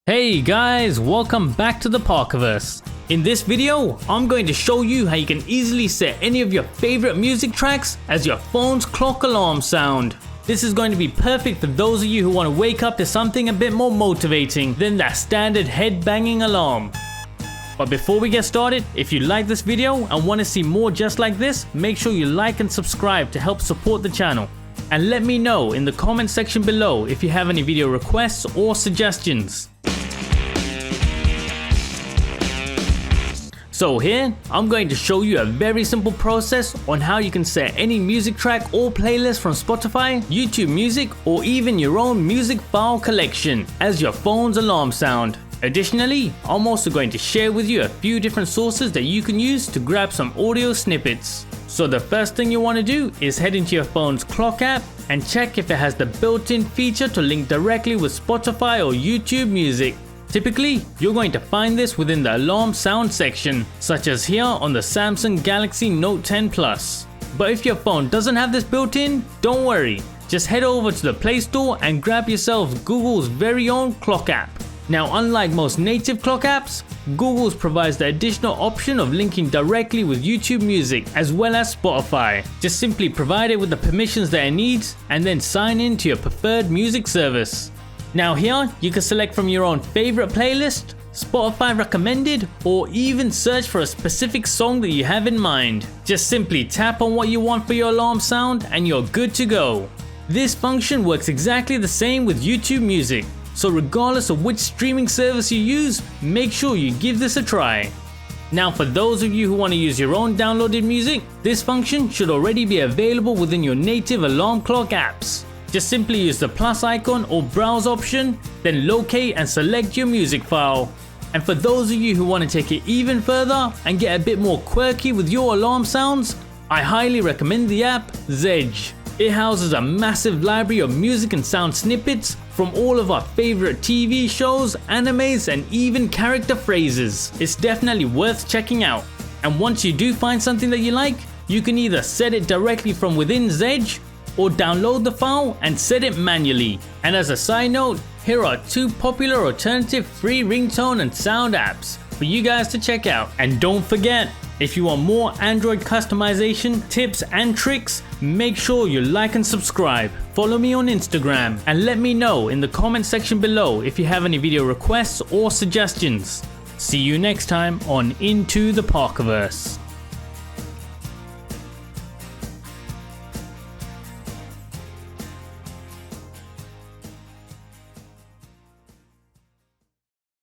Hey guys, welcome back to the Parkerverse. In this video, I'm going to show you how you can easily set any of your favorite music tracks as your phone's clock alarm sound. This is going to be perfect for those of you who want to wake up to something a bit more motivating than that standard head banging alarm. But before we get started, if you like this video and want to see more just like this, make sure you like and subscribe to help support the channel. And let me know in the comment section below if you have any video requests or suggestions. So here, I'm going to show you a very simple process on how you can set any music track or playlist from Spotify, YouTube Music, or even your own music file collection as your phone's alarm sound. Additionally, I'm also going to share with you a few different sources that you can use to grab some audio snippets. So the first thing you want to do is head into your phone's clock app and check if it has the built-in feature to link directly with Spotify or YouTube Music. Typically, you're going to find this within the alarm sound section, such as here on the Samsung Galaxy Note 10 Plus. But if your phone doesn't have this built in, don't worry. Just head over to the Play Store and grab yourself Google's very own clock app. Now, unlike most native clock apps, Google's provides the additional option of linking directly with YouTube Music as well as Spotify. Just simply provide it with the permissions that it needs and then sign in to your preferred music service. Now here, you can select from your own favorite playlist, Spotify recommended, or even search for a specific song that you have in mind. Just simply tap on what you want for your alarm sound and you're good to go. This function works exactly the same with YouTube Music, so regardless of which streaming service you use, make sure you give this a try. Now for those of you who want to use your own downloaded music, this function should already be available within your native alarm clock apps. Just simply use the plus icon or browse option, then locate and select your music file. And for those of you who want to take it even further and get a bit more quirky with your alarm sounds, I highly recommend the app Zedge. It houses a massive library of music and sound snippets from all of our favorite TV shows, animes, and even character phrases. It's definitely worth checking out. And once you do find something that you like, you can either set it directly from within Zedge or download the file and set it manually. And as a side note, here are two popular alternative free ringtone and sound apps for you guys to check out. And don't forget, if you want more Android customization tips and tricks, make sure you like and subscribe. Follow me on Instagram and let me know in the comment section below if you have any video requests or suggestions. See you next time on Into the Parkerverse.